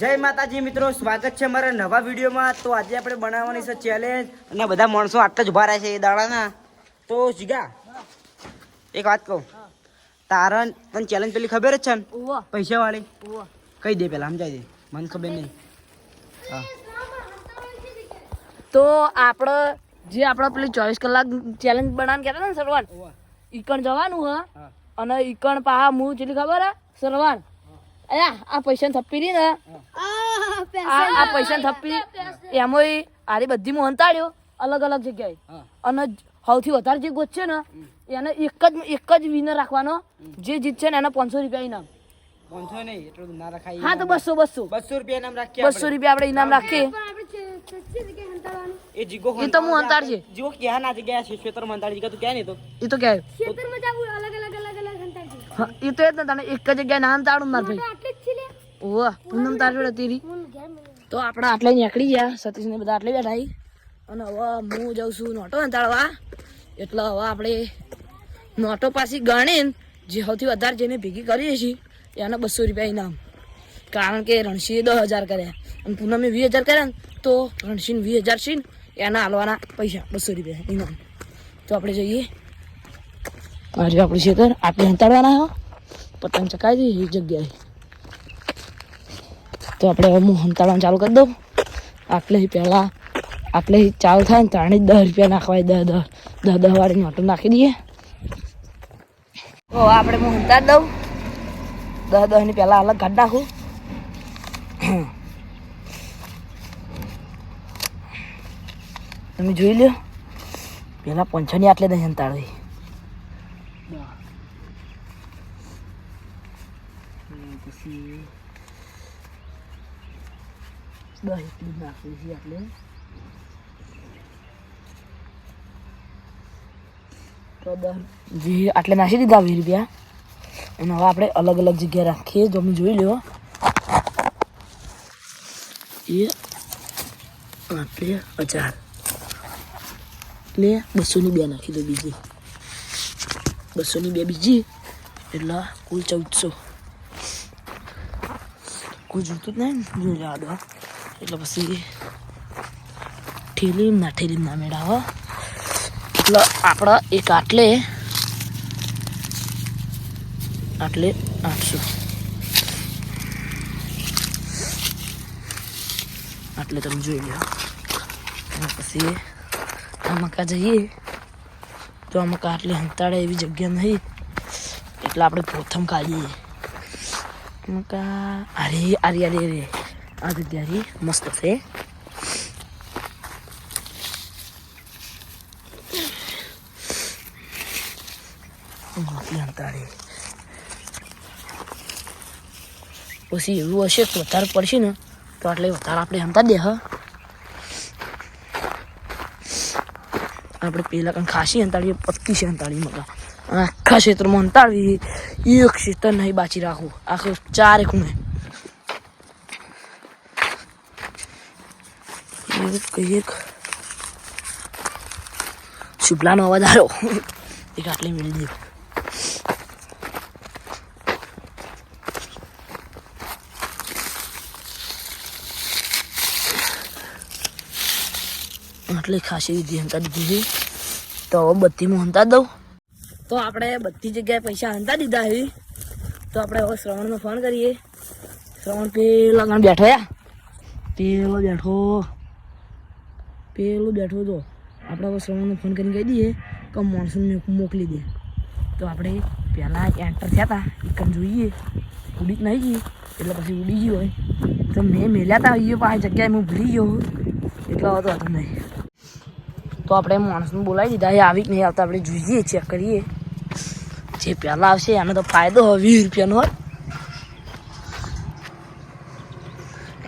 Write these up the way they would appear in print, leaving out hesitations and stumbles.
જય માતાજી મિત્રો, સ્વાગત છે અમારા નવા વિડીયોમાં। તો આજે આપણે બનાવવાની છે ચેલેન્જ અને બધા માણસો આટલા જ ઉભા રહે છે એ દાડાના। તો જીગા એક વાત કહું, તારણ તને ચેલેન્જ પેલી ખબર જ છે ને, પૈસા વાળી કહી દે, પેલા સમજાઈ દે, મને ખબર નહીં। હા તો આપણે જે આપણે પેલી 24 કલાક ચેલેન્જ બનાવવાનું કહેતા હતા ને સરવાન, ઈકણ જવાનું હ અને ઈકણ પાહા હું જેટલી ખબર હે સરવાન આ પૈસા થપ્પી રહી ને આ પૈસા થપ્પી એમાં આરી બધી મોહનતાળ્યો અલગ અલગ જગ્યાએ અને સૌથી વધારે જે ગોત છે ને એને એક જ વિનર રાખવાનો, જે જીતશે ને એને 500 રૂપિયા ઇનામ। 500 નહીં, એટલું ના રખાય। હા તો 200 રૂપિયા ઇનામ રાખીએ, 200 રૂપિયા આપણે ઇનામ રાખીએ। એ જીગો એ તો હું અંતાર છે, જીગો ક્યાં ના જગ્યા છે, ક્ષેત્ર મંતાળ જીગા તું ક્યાં નહીં, તો એ તો ક્યાં ખેતરમાં જાવું અલગ અંતર છે। હા એ તો એ જ ને, તને એક જ જગ્યાએ નામ તાળું માર ભાઈ। આટલે જ છે લે ઓહ પૂનમ તાર જોડે તેરી હું ઘેર મેં તો આપણે આટલે નીકળી ગયા, સતીશ ને બધા આટલે બેઠા હી અને હવે હું જાઉં છું નોટો અંતાળવા। એટલે હવે આપણે નોટો પાછી ગણીને જે સૌથી વધારે જેને ભેગી કરીએ છીએ એને 200 રૂપિયા ઇનામ, કારણ કે રણસીએ 10,000 કર્યા અને પૂનમે 20,000 કર્યા ને, તો રણસીને 20,000 છે ને એના હાલવાના પૈસા 200 રૂપિયા ઇનામ। તો આપણે જઈએ આજે આપણું ખેતર આટલે અંતાડવાના હા, પતંગ ચકાવી દઈએ એક જગ્યાએ। તો આપણે હવે હું હંતાડવાનું ચાલુ કરી દઉં। આટલે પહેલાં આટલે ચાલુ થાય ને તાણે 10 રૂપિયા નાખવાય, 10 વાળી નોટો નાખી દઈએ। તો આપણે હું હંતાડી દઉં, 10 ની પહેલાં અલગ કાઢી નાખું। તમે જોઈ લો, પહેલાં 500 ની આટલે નહીં હંતાડવી, પછી 10 એટલી નાખવી છે આટલે। તો 10 જે આટલે નાખી દીધા 20 રૂપિયા, અને હવે આપણે અલગ અલગ જગ્યાએ રાખીએ। જો તમે જોઈ લો, એ આટલે 1000 એટલે 200 ની 2 નાખી દો, બીજી 200 ની 2 બીજી એટલે કુલ 1400। કોઈ જોતું જ નહીં જોઈ જવા દો, એટલે પછી ઠેલી ના મેળાવો। એટલે આપણે એક આટલે 800 આટલે તમે જોઈ લો। અને પછી આ મકા જઈએ તો આ મકા આટલે હંતાડે એવી જગ્યા નહીં, એટલે આપણે પ્રથમ કાઢીએ મકા। અરે અરે અરે અરે આ જગ્યા મસ્ત છે, હંતાડે પછી એવું હશે તો વધારે પડશે ને, તો આટલે વધારે આપણે હંતા દે। હા આપણે પેલા કંઈ ખાસી હંતાડીએ, પત્તી છે હંતાડી મકા, આખા ક્ષેત્રમાં હંતાડવી, એક ક્ષેત્ર નહીં બાચી રાખવું, આખું 4 ખૂણે। એક શુભલાનો અવાજ આવ્યો, એક આટલી મેળવી દઉં। આટલી ખાસી દીધી હંતા દીધી, તો હવે બધી હું હંતા દઉં। તો આપણે બધી જગ્યાએ પૈસા હંતા દીધા એવી, તો આપણે હવે શ્રવણનો ફોન કરીએ। શ્રવણ પેલા ગામ બેઠો યા, પેલો બેઠો તો આપણે હવે શ્રવણનો ફોન કરીને કહી દઈએ કે માણસોને મોકલી દે। તો આપણે પહેલાં એન્ટર થયા હતા એકમ જોઈએ, ઉડી જ નહીં ગઈ એટલે પછી ઉડી ગઈ હોય તો મેં મેલ્યા હતા એ પાસે જગ્યાએ હું ભૂલી ગયો, એટલો હતો નહીં। તો આપણે માણસને બોલાવી દીધા, એ આવી જ નહીં આવતા, આપણે જોઈએ ચેક કરીએ, જે પહેલાં આવશે એનો તો ફાયદો હોય 20 રૂપિયાનો હોય।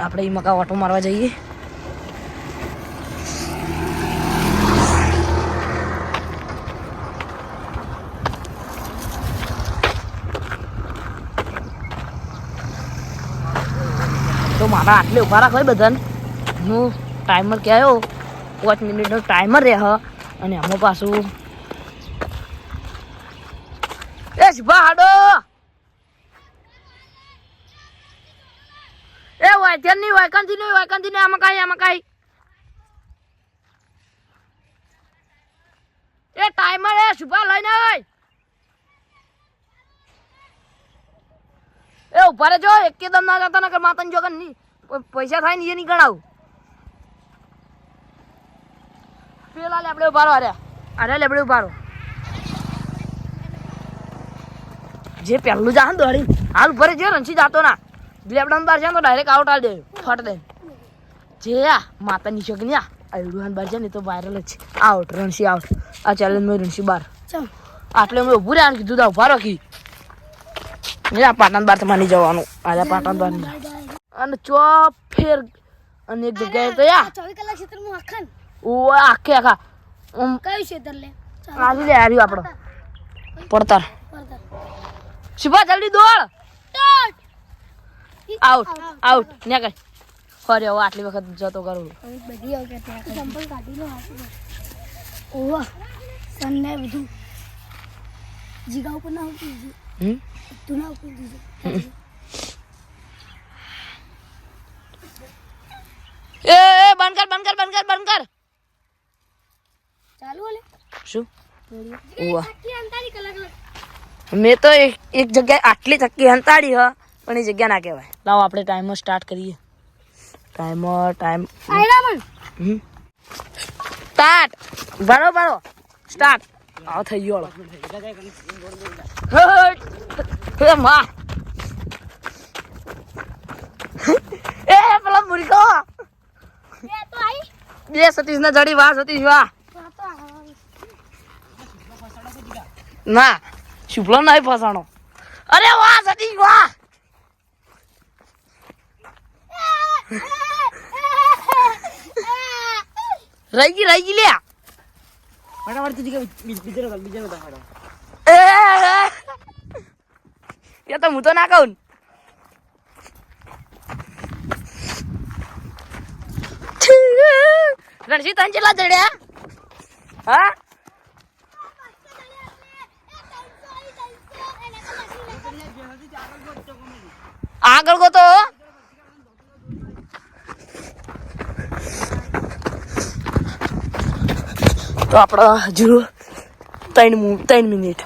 આપણે એ મકા ઓટો મારવા જઈએ। તો મારા આટલે ઉભા રાખો બધાને, હું ટાઈમર કહેવાયો 5 મિનિટનો ટાઈમર રહે, અને આમાં પાછું એ શિભા હાડો એ વાયથેન નહીં વાયકાનથી નહીં આમાં કાંઈ એ ટાઈમર એ શુભા લઈને આય એ ઉભા રહેજો એકદમ ના જતા નકર માતાની જોગન નહીં પૈસા થાય ને એ નહીં ગણાવું પેલા લેબડે ઉભારો અરે લેબડે ઉભારો જે પહેલું જા દોડી હાલ ઉભા રહેજો રણસી જાતો ના લેબડા બાર જાય તો ડાયરેક્ટ આઉટ આલ દે ફટ દે જે આ માતાની જોગન આ આયડું બાર જાય ને તો વાયરલ જ છે આઉટ રણસી આઉટ આ ચેલેન્જ માં રણસી બાર આટલે મેં ઉભું રહ્યા કીધું તા ઉભા રાખી આ પાટણ બાર તમારે નહીં જવાનું આજે પાટણ બાર અને ચોપ ફેર અને એક જગ્યાએ તો યા 24 કલાક ક્ષેત્રમાં આખા ઓ આખા કયું ક્ષેત્ર લે આજે લે હાર્યું આપણો પડતર શુભા જલ્દી દોડ આઉટ ને કઈ ફરે હવે આટલી વખત જતો કરું બધી આવશે ચંપલ કાઢી લો ઓવા સનને બધું જીગા ઉપર ના આવતી તું ના ઉપર દીધું એ બંધ કર ચાલુ ઓલે શું ઓવા કે અંતારી કલાક મેં તો એક જગ્યાએ આટલી ચક્કી હંતાડી હ પણ એ જગ્યા ના કહેવાય લાવો આપણે ટાઈમર સ્ટાર્ટ કરીએ ટાઈમ આયરામન સ્ટાર્ટ બરો સ્ટાર્ટ આવ થઈ ગયો હે માં એ પેલા મુર્ગો એ તો આઈ બે સતીશ ના જડી વાહ સતીશ વાહ ના શુભલો નહીં ફસાણો અરે વાહ સતીશ વાહ રહી ગઈ લે ફટાફટ બીજાનો દાખલો એ તો હું તો ના કહું રણજી તને કેટલા જડ્યા હા આગળ ગો તો આપડે હજુ 3 મિનિટ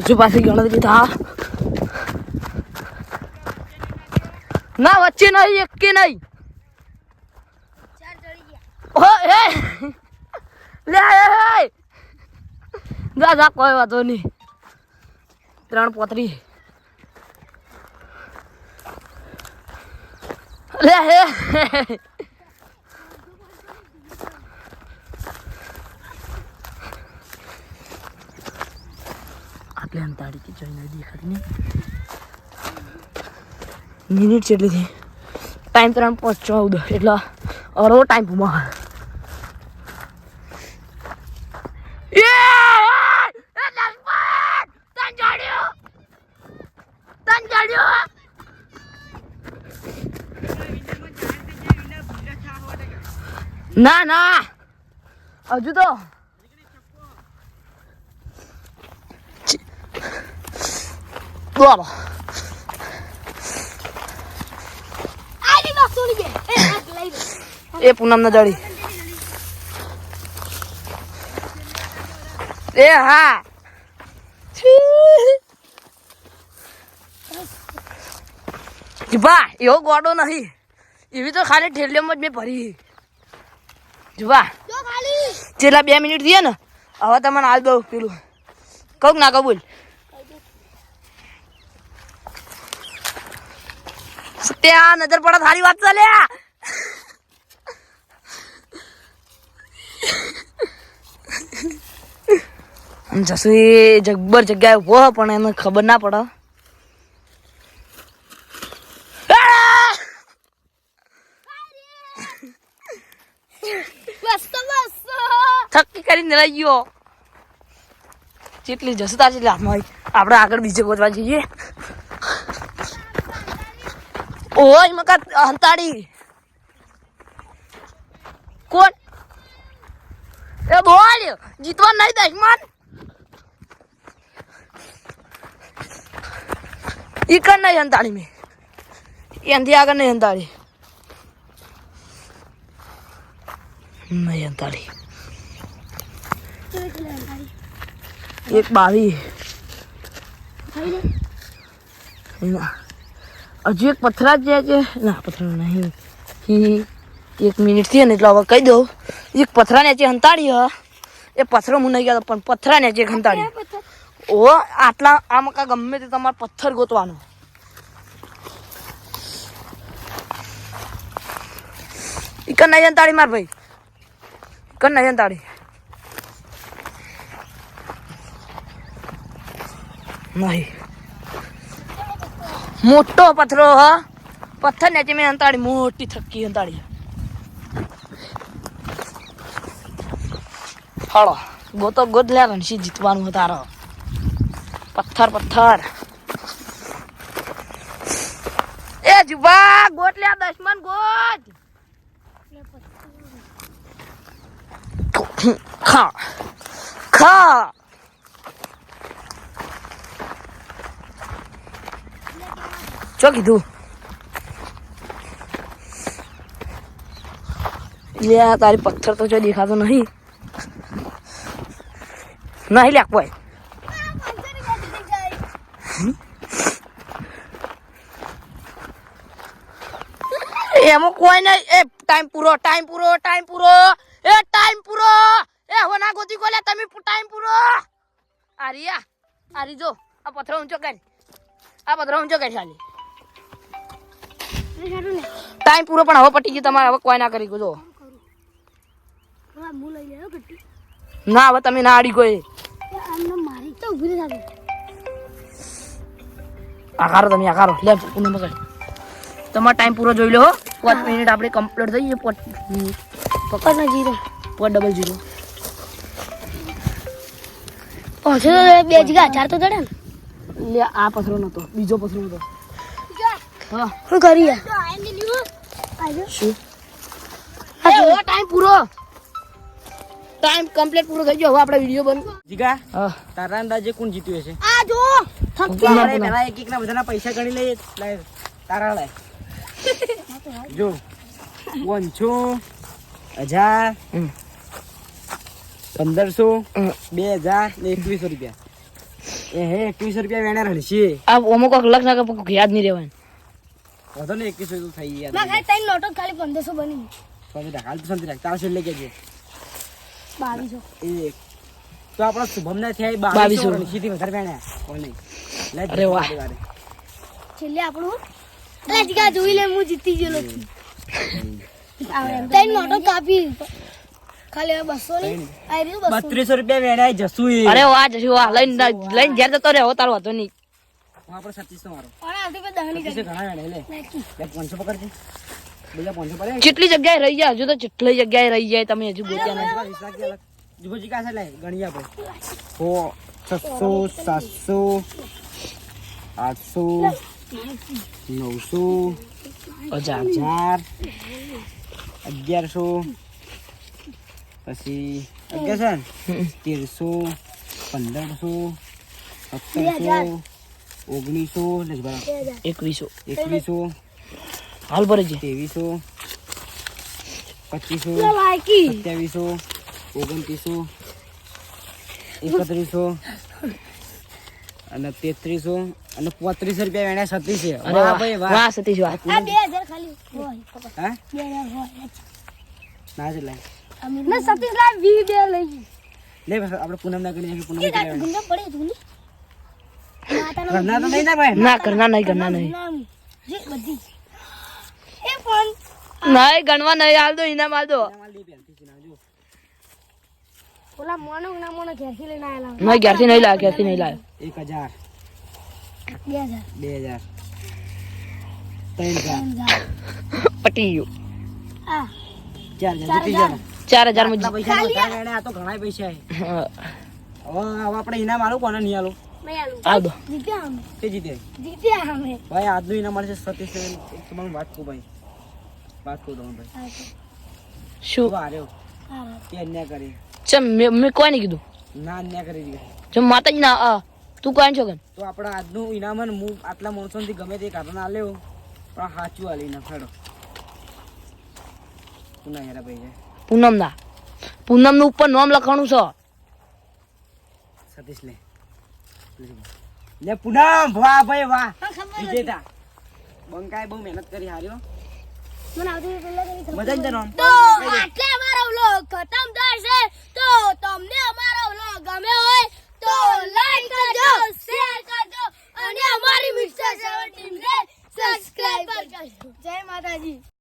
હજુ પાછી ગણતરી થા ના વચ્ચે નહીં એક કે નહીં ચાર ચડી ગયા લે જા કોઈ વાતો નહીં 3 પોતરી લે આટલે અંતાડી કે જોઈને દેખાતી નહીં મિનિટ કેટલી થઈ ટાઈમ 3:14 એટલે અડધો ટાઈમ પૂમા ના હજુ તો બોલો આની બસ છોડી દે એ હાથ લઈ લે એ પૂનમ ના જડી એ હા જુબા એવો ગોડો નહીં એવી તો ખાલી ઠેલિયામાં જ મેં ભરી જુબા જો ખાલી છેલ્લા 2 મિનિટ થયા ને હવે તમને હાલ દઉં પેલું કહું ના કબૂલ ત્યાં નજર પડે સારી વાત ચાલે જસુ એ જબ્બર જગ્યાએ ઉભો પણ એને ખબર ના પડે થકી કરીને લઈ ગયો જેટલી જશે તાર જેટલી હાથમાં હોય આપણે આગળ બીજે ગોતવા જઈએ ઓય મકા હંતાડી કોણ એ બોલ જીતવા નહીં દશમન ઈ કર નહીં અંતાળી મેં એનથી આગળ નહીં અંતાળી નહીં અંતાળી એક 22 ના હજુ એક પથરા જ છે ના પથરા નહીં એક મિનિટ થી ને એટલે હવે કહી દઉં એક પથરા ને હંતાડી એ પથરો હું નહીં કહેતો પણ પથરા ને હંતાડી ઓ આટલા આમાં કા ગમે તે તમારે પથ્થર ગોતવાનો ઈકન નહીં હંતાડી માર ભાઈ ઈકન નહીં હંતાડી નહીં મોટો પથરો હ પથ્થર ને મેં હંતાડી મોટી થકી હંતાડી હાલો ગોતો ગોદ લે રણસી જીતવાનું હતા તારો પથ્થર પથ્થર એ જુબા ગોટ લે દશમન ગોટ ખા ખા ચો કીધું લે તારી પથ્થર તો જો દેખાતો નહીં નહીં લે કોઈ એમાં કોઈ નહીં એ ટાઈમ પૂરો ટાઈમ પૂરો ટાઈમ પૂરો એ ટાઈમ પૂરો એ હોના ગોતી કોલે તમે ટાઈમ પૂરો આરિયા આરી જો આ પથરો ઊંચો કર આ પથરો ઊંચો કર ચાલી ટાઈમ પૂરો પણ હવે પટી ગયો તમારે હવે કોઈ ના કરી ગયો ના હવે તમે ના આડી કોઈ આકારો તમે આકારો લે પૂનમ મગર તમારો ટાઈમ પૂરો જોઈ લો 5 મિનિટ આપણે કમ્પ્લીટ થઈ ગઈ 5.0 ઓછો 2 જગ્યા 4 તો દડે લે આ પથરો નતો બીજો પથરો નતો હા શું કરી શું ઓ ટાઈમ પૂરો ટાઈમ કમ્પ્લીટ પૂરો થઈ ગયો હવે આપણે વિડિયો બંધ જીગા હા તારા અંદાજે કોણ જીત્યું હશે આ જો આપણે પહેલા એક ના બધાના પૈસા ગણી લઈએ લાય તારા લાય જો 500 1000 1500 2000 ને 2100 રૂપિયા એ હે 2100 રૂપિયા વેણા રડશે આ અમુક લખ ના કે યાદ નહીં રહેવાનું વધો ને 2100 તો થઈ ગયા ના ખાલી 3 નોટો ખાલી 1500 બની સમજી રાખ હાલ તો સમજી રાખ તારા છેલ્લે કેજે 2200 એ તો આપણો શુભમ ના થયા 2200 રણસીથી વધારે વેણ્યા કોઈ નહીં લે અરે વાહ. છેલ્લે આપણું એટલે જીગા જોઈ લે હું જીતી ગયેલો છું 3 નોટો કાપી ખાલી 200 ની આ રહ્યું 200 3200 રૂપિયા વેણાય જસુ એ અરે વાહ જશુ વાહ લઈને ઘેર જતો રહે તારો હતો નહીં હું આપણે 2700 મારો અને આથી પે દહની 2500 ઘણા વેણે લે નાખી લે 500 પકડજે બીજા 500 પડે કેટલી જગ્યાએ રહી જાય હજુ તો જેટલી જગ્યાએ રહી જાય તમે હજુ બોલ્યા નહીં 20 લાખ અલગ જુબોજી કાસે લે ગણી આપણે 600 700 800 900 1000 1100 પછી 1100 1300 1500 1700 1900 ને બરાબર 2100 હાલ ભરે છે 2300 2500 લાઈકી 2700 2900 3100 અને 3300 અને 3500 રૂપિયા વેણ્યા 36 છે અરે વાહ વાહ ભાઈ વાહ વાહ સતીશ વાહ આ 2000 ખાલી હોય હા 2000 હોય ના છે લે મેં 27 લાખ 20 લઈ લે બસ આપણે પૂનમ ના કરી પૂનમ કે કરી ગુંડા પડે તું માતાનો ઘરના તો નહીં ના ભાઈ ના કરના નહીં જે બધી એ પણ નહીં ગણવા નહીં હાલ દો ઇનામ હાલ દો માલ દી પહેલથી છે ના જો ઓલા મોનો ના મોનો ઘેરથી લઈને આયેલા નહીં ઘેરથી નહીં લાવ્યો ઘેરથી નહીં લાવ્યો 1000 2000 2000 3000 પટી ગયું આ 4000 જીતી ગયા 4000 માં આટલા પૈસા વધારે વેણ્યા આ તો ઘણા પૈસા છે હવે આપણે ઇનામ આલું કોને નહીં આલું મેં આલુ હાલ દો જીત્યા અમે તે જીતે જીત્યા અમે ભાઈ આજનું ઇનામ મળશે 37 તમારું વાત કહું ભાઈ વાત કહું તમને ભાઈ શું તું હાર્યો કે અન્યાય કરી ચમ મેં કોઈ નહીં કીધું ના અન્યાય કરી દીધો ચમ માતાજી ના તું કોણ છો કન તો આપણા આજનું ઇનામ હે ને હું આટલા માણસોથી ગમે તે કાઢવાના આલ્યો પણ સાચું આલી ના ફેડો પુના હેરા ભાઈ છે પૂનમના પૂનમનું ઉપર નામ લખવાનું છે સતીશ લે પૂનમ વાહ ભાઈ વાહ વિજેતા બંકાએ બહુ મહેનત કરી હાર્યો મને આવતી પેલા કરી મજા જ નામ તો આટલે અમારો વ્લોગ ખતમ થાય છે તો